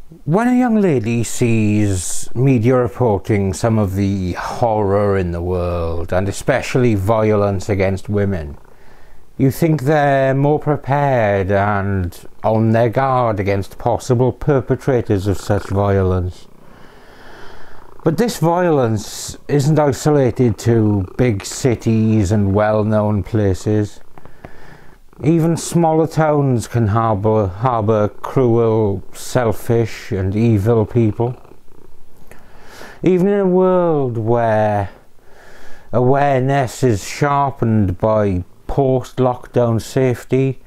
When a young lady sees media reporting some of the horror in the world, and especially violence against women, you think they're more prepared and on their guard against possible perpetrators of such violence. But this violence isn't isolated to big cities and well-known places. Even smaller towns can harbour cruel, selfish and evil people. Even in a world where awareness is sharpened by post-lockdown safety,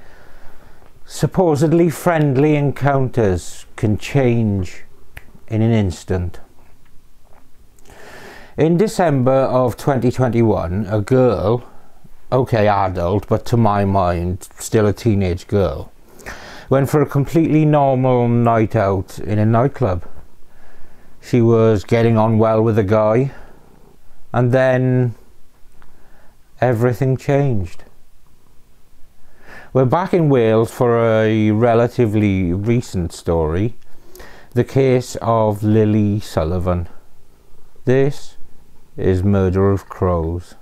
supposedly friendly encounters can change in an instant. In December of 2021, a girl, okay, adult, but to my mind still a teenage girl, went for a completely normal night out in a nightclub. She was getting on well with a guy, and then everything changed. We're back in Wales for a relatively recent story, the case of Lily Sullivan. This is Murder of Crows.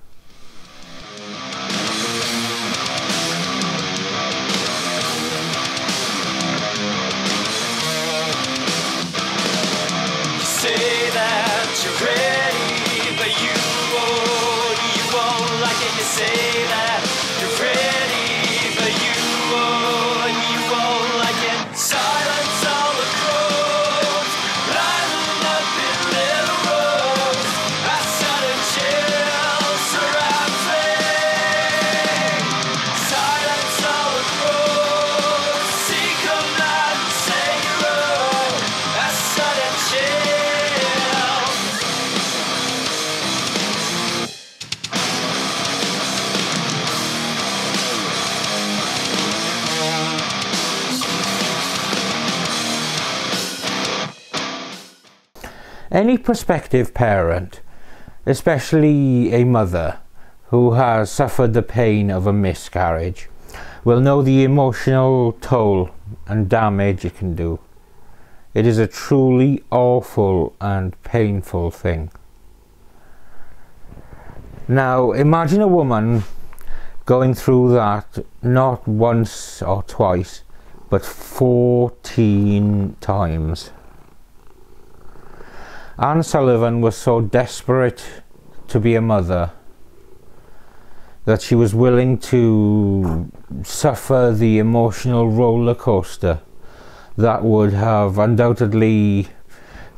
Any prospective parent, especially a mother who has suffered the pain of a miscarriage, will know the emotional toll and damage it can do. It is a truly awful and painful thing. Now, imagine a woman going through that not once or twice, but 14 times. Anne Sullivan was so desperate to be a mother that she was willing to suffer the emotional roller coaster that would have undoubtedly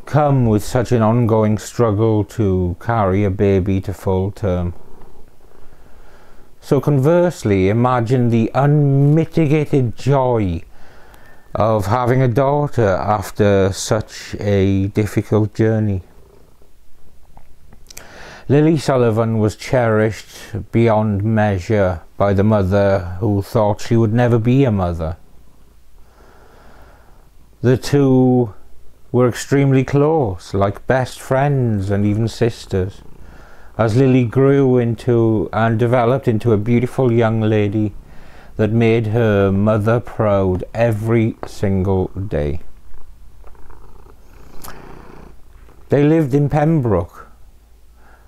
come with such an ongoing struggle to carry a baby to full term. So conversely, imagine the unmitigated joy of having a daughter after such a difficult journey. Lily Sullivan was cherished beyond measure by the mother who thought she would never be a mother. The two were extremely close, like best friends and even sisters, as Lily grew into and developed into a beautiful young lady that made her mother proud every single day. They lived in Pembroke,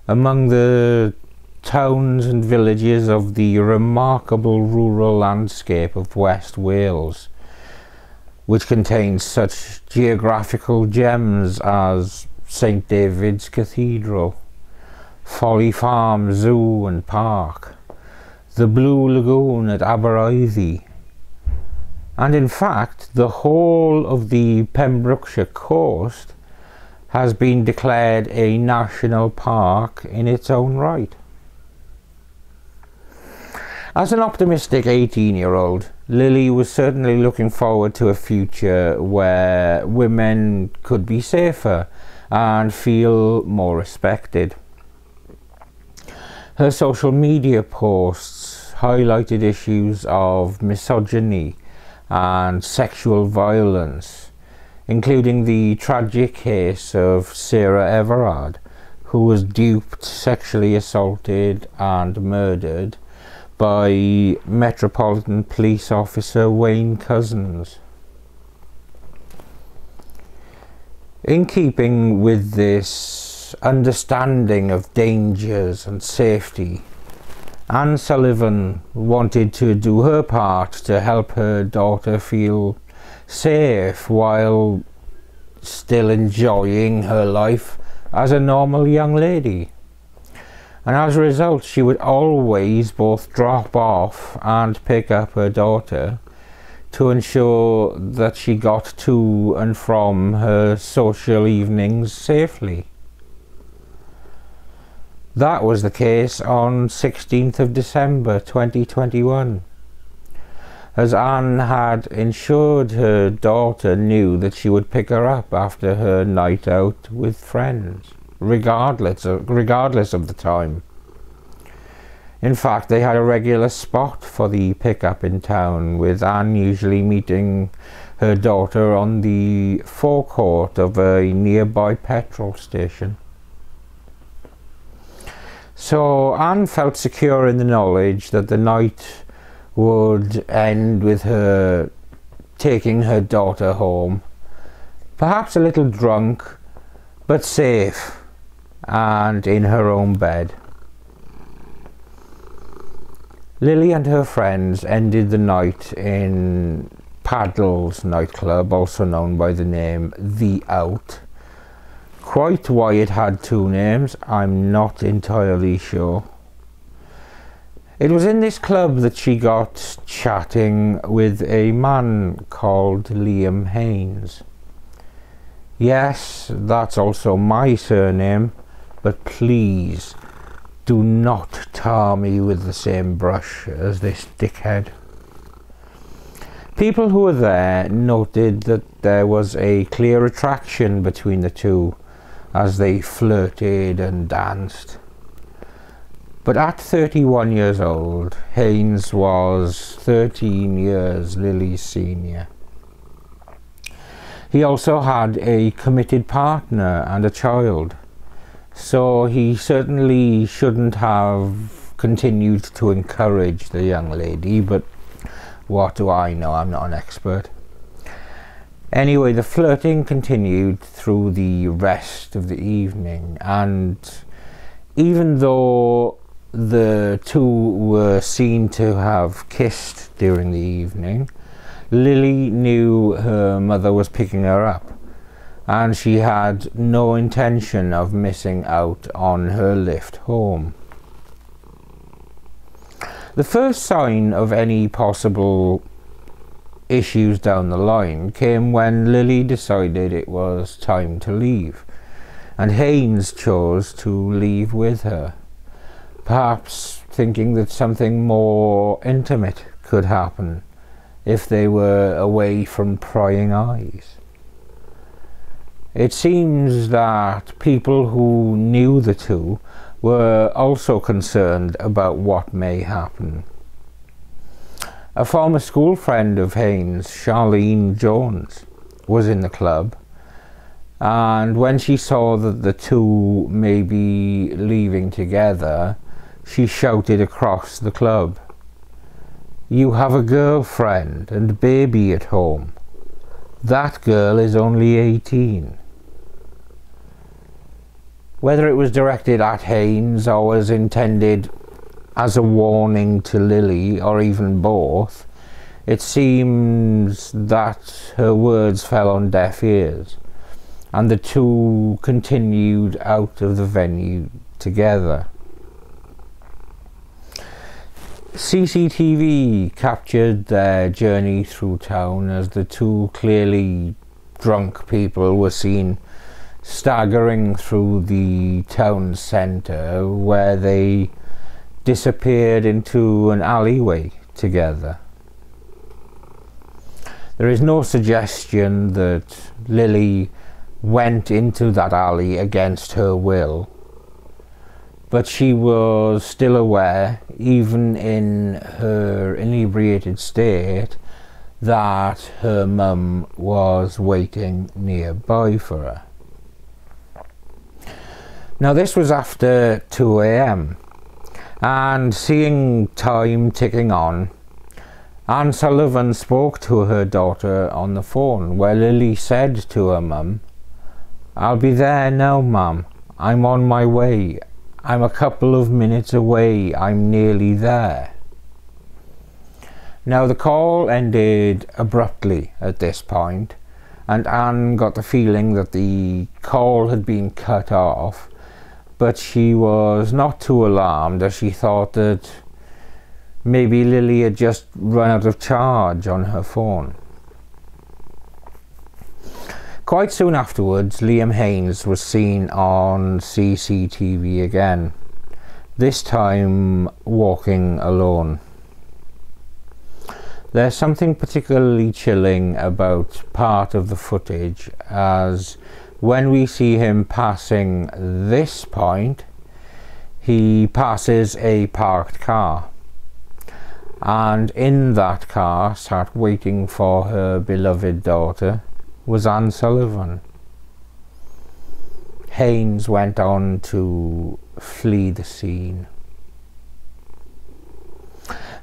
among the towns and villages of the remarkable rural landscape of West Wales, which contains such geographical gems as St David's Cathedral, Folly Farm Zoo and Park, the Blue Lagoon at Aberystwyth, and in fact the whole of the Pembrokeshire coast has been declared a national park in its own right. As an optimistic 18-year-old, Lily was certainly looking forward to a future where women could be safer and feel more respected. Her social media posts highlighted issues of misogyny and sexual violence, including the tragic case of Sarah Everard, who was duped, sexually assaulted and murdered by Metropolitan Police Officer Wayne Couzens. In keeping with this understanding of dangers and safety, Anne Sullivan wanted to do her part to help her daughter feel safe while still enjoying her life as a normal young lady. And as a result, she would always both drop off and pick up her daughter to ensure that she got to and from her social evenings safely. That was the case on 16th of December 2021, as Anne had ensured her daughter knew that she would pick her up after her night out with friends, regardless of the time. In fact, they had a regular spot for the pickup in town, with Anne usually meeting her daughter on the forecourt of a nearby petrol station. So Anne felt secure in the knowledge that the night would end with her taking her daughter home, perhaps a little drunk, but safe and in her own bed. Lily and her friends ended the night in Paddle's nightclub, also known by the name The Out. Quite why it had two names, I'm not entirely sure. It was in this club that she got chatting with a man called Liam Haynes. Yes, that's also my surname, but please do not tar me with the same brush as this dickhead. People who were there noted that there was a clear attraction between the two as they flirted and danced. But at 31 years old, Haynes was 13 years Lily's senior. He also had a committed partner and a child, so he certainly shouldn't have continued to encourage the young lady, but what do I know? I'm not an expert. Anyway, the flirting continued through the rest of the evening, and even though the two were seen to have kissed during the evening, Lily knew her mother was picking her up, and she had no intention of missing out on her lift home. The first sign of any possible issues down the line came when Lily decided it was time to leave, and Haynes chose to leave with her, perhaps thinking that something more intimate could happen if they were away from prying eyes. It seems that people who knew the two were also concerned about what may happen. A former school friend of Haynes, Charlene Jones, was in the club, and when she saw that the two may be leaving together, she shouted across the club, "You have a girlfriend and baby at home. That girl is only 18. Whether it was directed at Haynes or was intended as a warning to Lily, or even both, it seems that her words fell on deaf ears, and the two continued out of the venue together. CCTV captured their journey through town as the two clearly drunk people were seen staggering through the town centre, where they disappeared into an alleyway together. There is no suggestion that Lily went into that alley against her will, but she was still aware, even in her inebriated state, that her mum was waiting nearby for her. Now this was after 2 AM, and seeing time ticking on, Anne Sullivan spoke to her daughter on the phone, where Lily said to her mum, "I'll be there now, ma'am. I'm on my way. I'm a couple of minutes away. I'm nearly there." Now the call ended abruptly at this point, and Anne got the feeling that the call had been cut off, but she was not too alarmed, as she thought that maybe Lily had just run out of charge on her phone. Quite soon afterwards, Liam Haynes was seen on CCTV again, this time walking alone. There's something particularly chilling about part of the footage, as when we see him passing this point, he passes a parked car, and in that car, sat waiting for her beloved daughter, was Anne Sullivan. Haynes went on to flee the scene.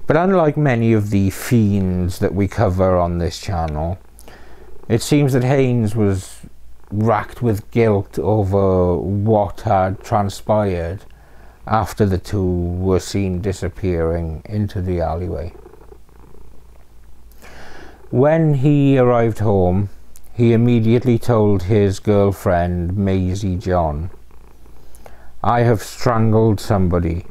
But unlike many of the fiends that we cover on this channel, it seems that Haynes was racked with guilt over what had transpired after the two were seen disappearing into the alleyway. When he arrived home, he immediately told his girlfriend, Maisie John, "I have strangled somebody.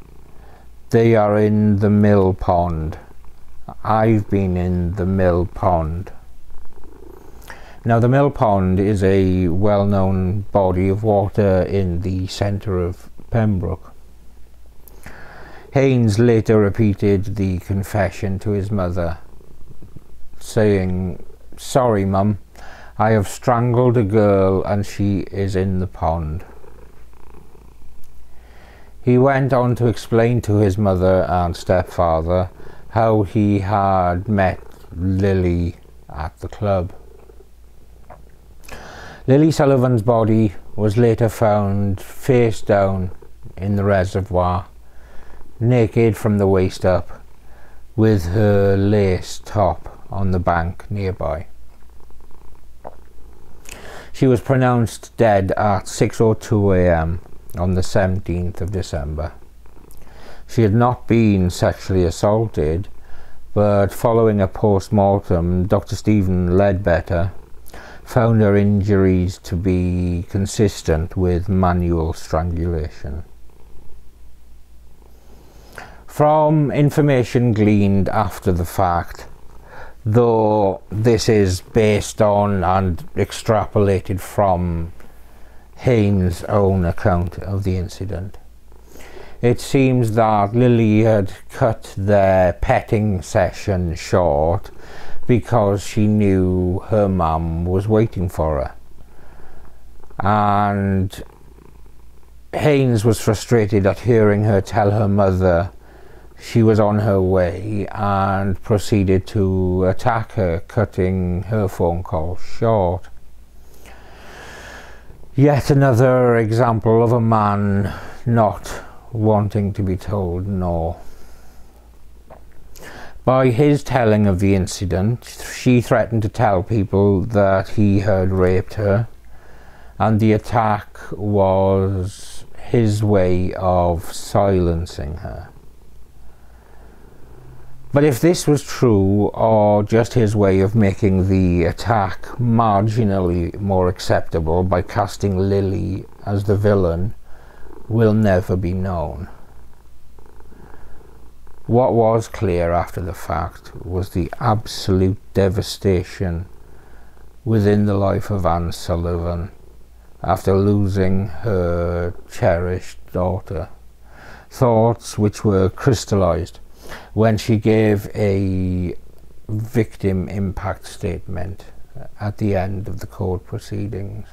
They are in the mill pond. I've been in the mill pond." Now, the mill pond is a well-known body of water in the centre of Pembroke. Haynes later repeated the confession to his mother, saying, "Sorry, Mum, I have strangled a girl and she is in the pond." He went on to explain to his mother and stepfather how he had met Lily at the club. Lily Sullivan's body was later found face down in the reservoir, naked from the waist up, with her lace top on the bank nearby. She was pronounced dead at 6:02 a.m. on the 17th of December. She had not been sexually assaulted, but following a post-mortem, Dr. Stephen Ledbetter found her injuries to be consistent with manual strangulation. From information gleaned after the fact, though this is based on and extrapolated from Haynes' own account of the incident, it seems that Lily had cut their petting session short because she knew her mum was waiting for her, and Haynes was frustrated at hearing her tell her mother she was on her way, and proceeded to attack her, cutting her phone call short. Yet another example of a man not wanting to be told no. By his telling of the incident, she threatened to tell people that he had raped her, and the attack was his way of silencing her. But if this was true, or just his way of making the attack marginally more acceptable by casting Lily as the villain, will never be known. What was clear after the fact was the absolute devastation within the life of Anne Sullivan after losing her cherished daughter. Thoughts which were crystallized when she gave a victim impact statement at the end of the court proceedings.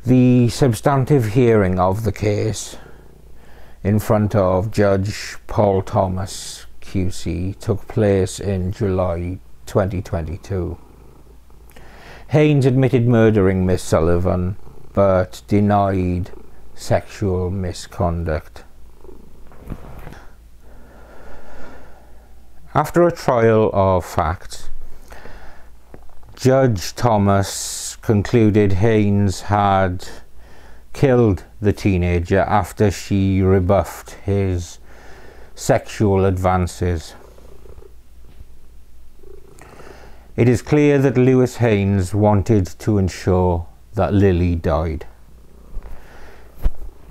The substantive hearing of the case in front of Judge Paul Thomas QC took place in July 2022. Haynes admitted murdering Miss Sullivan, but denied sexual misconduct. After a trial of facts, Judge Thomas concluded Haynes had killed the teenager after she rebuffed his sexual advances. It is clear that Lewis Haynes wanted to ensure that Lily died.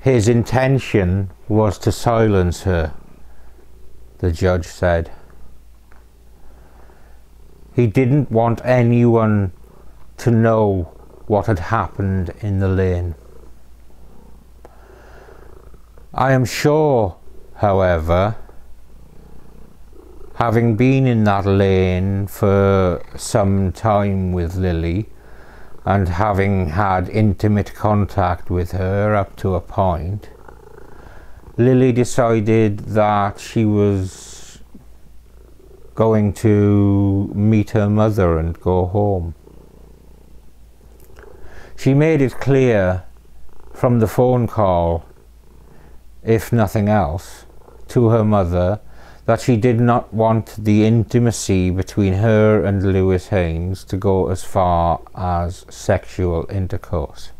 His intention was to silence her, the judge said. He didn't want anyone to know what had happened in the lane. I am sure, however, having been in that lane for some time with Lily and having had intimate contact with her up to a point, Lily decided that she was going to meet her mother and go home. She made it clear from the phone call, if nothing else, to her mother that she did not want the intimacy between her and Lewis Haynes to go as far as sexual intercourse.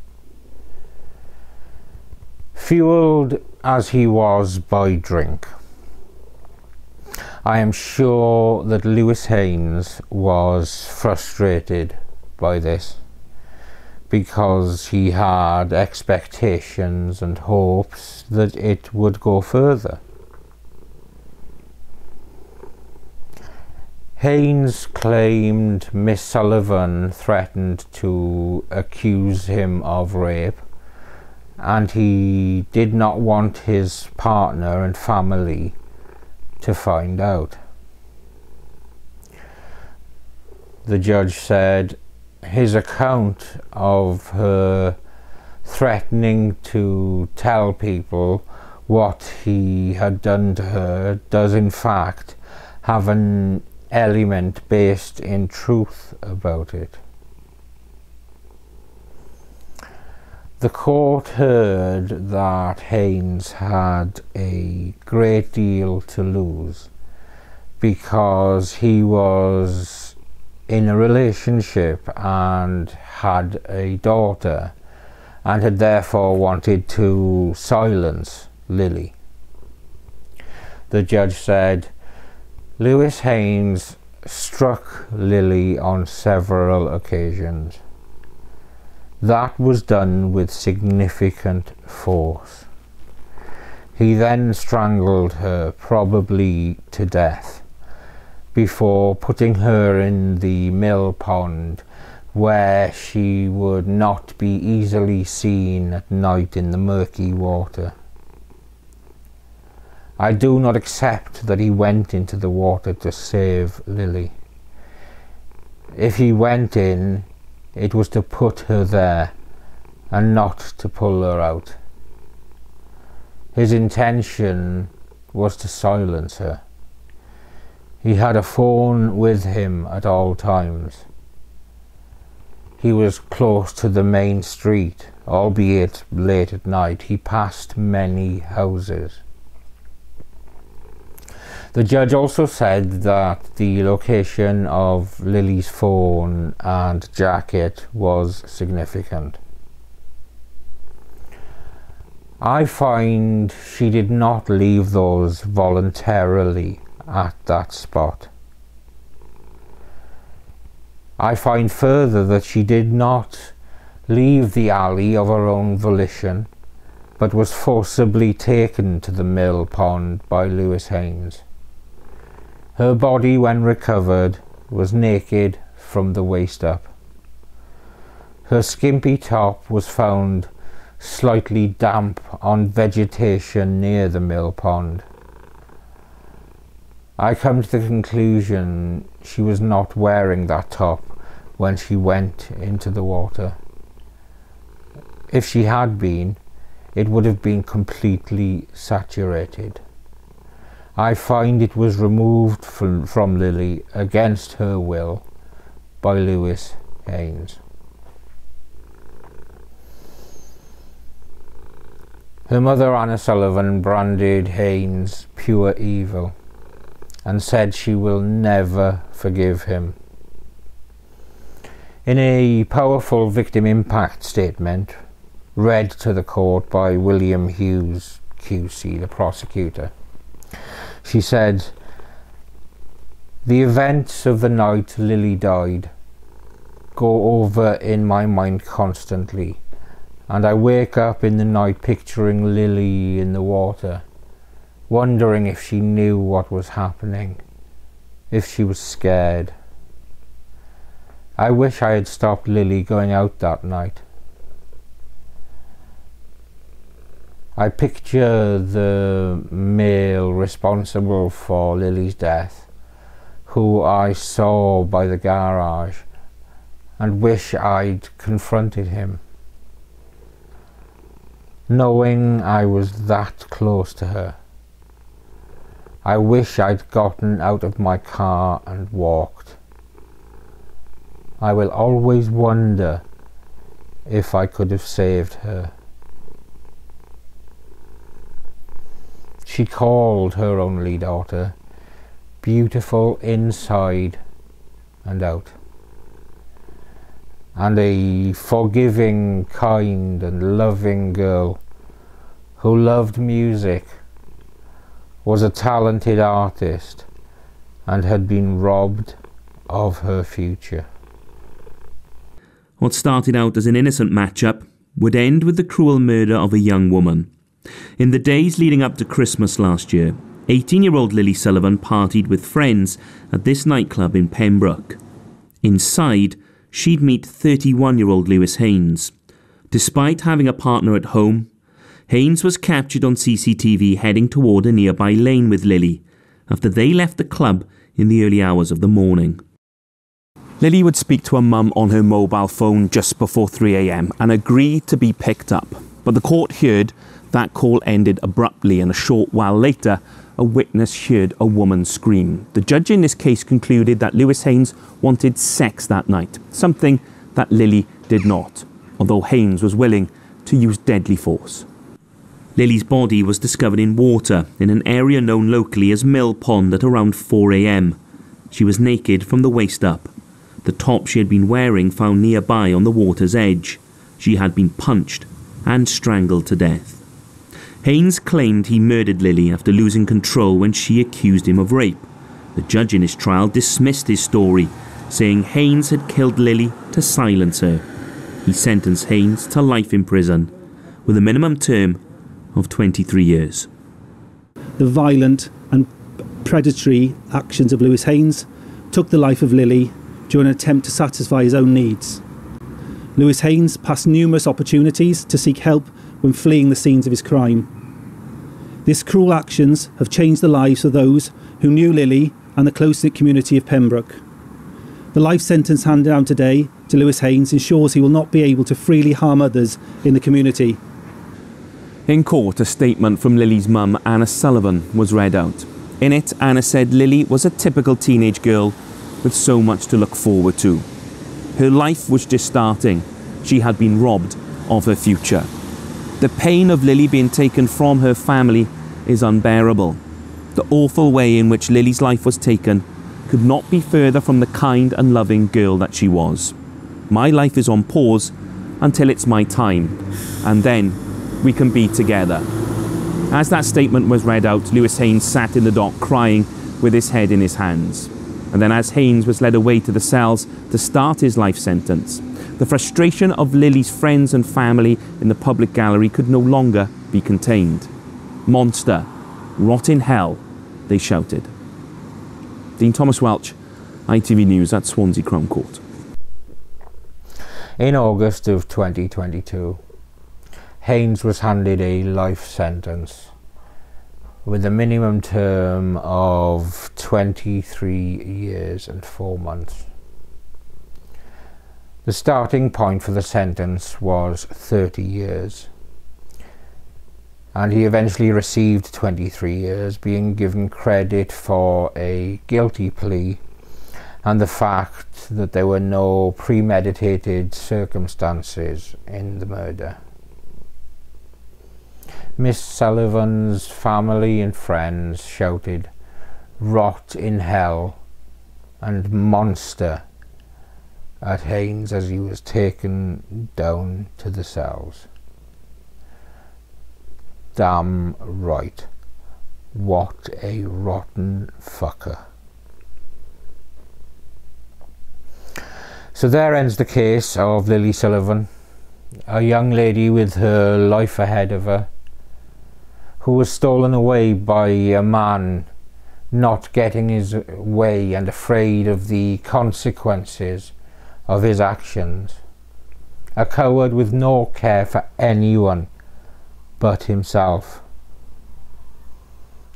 Fueled as he was by drink, I am sure that Lewis Haynes was frustrated by this, because he had expectations and hopes that it would go further. Haynes claimed Miss Sullivan threatened to accuse him of rape, and he did not want his partner and family to find out. The judge said his account of her threatening to tell people what he had done to her does in fact have an element based in truth about it. The court heard that Haynes had a great deal to lose because he was in a relationship and had a daughter and had therefore wanted to silence Lily. The judge said Lewis Haynes struck Lily on several occasions. That was done with significant force. He then strangled her, probably to death, before putting her in the mill pond where she would not be easily seen at night in the murky water. I do not accept that he went into the water to save Lily. If he went in, it was to put her there and not to pull her out. His intention was to silence her. He had a phone with him at all times. He was close to the main street, albeit late at night. He passed many houses. The judge also said that the location of Lily's phone and jacket was significant. I find she did not leave those voluntarily at that spot. I find further that she did not leave the alley of her own volition, but was forcibly taken to the mill pond by Lewis Haynes. Her body, when recovered, was naked from the waist up. Her skimpy top was found slightly damp on vegetation near the mill pond. I come to the conclusion she was not wearing that top when she went into the water. If she had been, it would have been completely saturated. I find it was removed from Lily against her will by Lewis Haynes. Her mother, Anna Sullivan, branded Haynes pure evil and said she will never forgive him. In a powerful victim impact statement read to the court by William Hughes QC, the prosecutor, she said, "The events of the night Lily died go over in my mind constantly, and I wake up in the night picturing Lily in the water, wondering if she knew what was happening, if she was scared. I wish I had stopped Lily going out that night. I picture the male responsible for Lily's death, who I saw by the garage, and wish I'd confronted him, knowing I was that close to her. I wish I'd gotten out of my car and walked. I will always wonder if I could have saved her." She called her only daughter beautiful inside and out, and a forgiving, kind and loving girl who loved music, was a talented artist, and had been robbed of her future. What started out as an innocent match-up would end with the cruel murder of a young woman. In the days leading up to Christmas last year, 18-year-old Lily Sullivan partied with friends at this nightclub in Pembroke. Inside, she'd meet 31-year-old Lewis Haynes. Despite having a partner at home, Haynes was captured on CCTV heading toward a nearby lane with Lily after they left the club in the early hours of the morning. Lily would speak to her mum on her mobile phone just before 3 a.m. and agreed to be picked up. But the court heard that call ended abruptly, and a short while later, a witness heard a woman scream. The judge in this case concluded that Lewis Haynes wanted sex that night, something that Lily did not, although Haynes was willing to use deadly force. Lily's body was discovered in water in an area known locally as Mill Pond at around 4 a.m. She was naked from the waist up. The top she had been wearing found nearby on the water's edge. She had been punched and strangled to death. Haynes claimed he murdered Lily after losing control when she accused him of rape. The judge in his trial dismissed his story, saying Haynes had killed Lily to silence her. He sentenced Haynes to life in prison, with a minimum term of 23 years. The violent and predatory actions of Lewis Haynes took the life of Lily during an attempt to satisfy his own needs. Lewis Haynes passed numerous opportunities to seek help when fleeing the scenes of his crime. These cruel actions have changed the lives of those who knew Lily and the close-knit community of Pembroke. The life sentence handed down today to Lewis Haynes ensures he will not be able to freely harm others in the community. In court, a statement from Lily's mum, Anna Sullivan, was read out. In it, Anna said Lily was a typical teenage girl with so much to look forward to. Her life was just starting. She had been robbed of her future. The pain of Lily being taken from her family is unbearable. The awful way in which Lily's life was taken could not be further from the kind and loving girl that she was. My life is on pause until it's my time, and then we can be together. As that statement was read out, Lewis Haynes sat in the dock crying with his head in his hands. And then as Haynes was led away to the cells to start his life sentence, the frustration of Lily's friends and family in the public gallery could no longer be contained. "Monster, rot in hell," they shouted. Dean Thomas Welch, ITV News at Swansea Crown Court. In August of 2022, Haynes was handed a life sentence with a minimum term of 23 years and 4 months. The starting point for the sentence was 30 years, and he eventually received 23 years, being given credit for a guilty plea and the fact that there were no premeditated circumstances in the murder. Miss Sullivan's family and friends shouted, "Rot in hell," and "Monster," at Haynes as he was taken down to the cells. Damn right. What a rotten fucker. So there ends the case of Lily Sullivan, a young lady with her life ahead of her, who was stolen away by a man not getting his way and afraid of the consequences of his actions. A coward with no care for anyone but himself.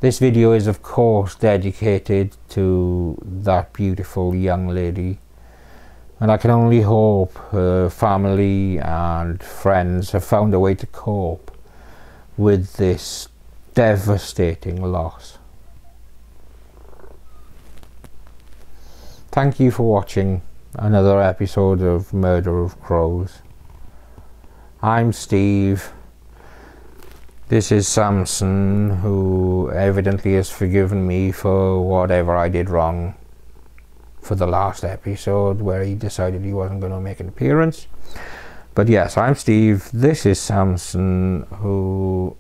This video is of course dedicated to that beautiful young lady, and I can only hope her family and friends have found a way to cope with this devastating loss. Thank you for watching another episode of Murder of Crows. I'm Steve. This is Samson, who evidently has forgiven me for whatever I did wrong for the last episode where he decided he wasn't going to make an appearance. But yes, I'm Steve. This is Samson, who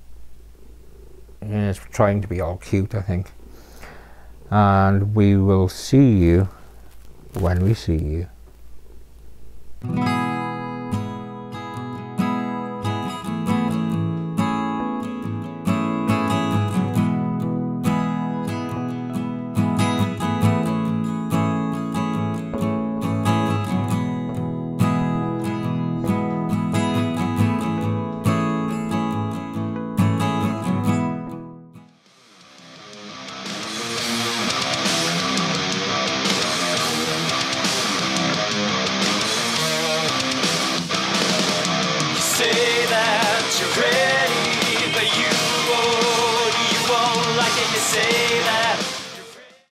is trying to be all cute, I think. And we will see you when we see you. Say that you're ready, but you won't like it, you say that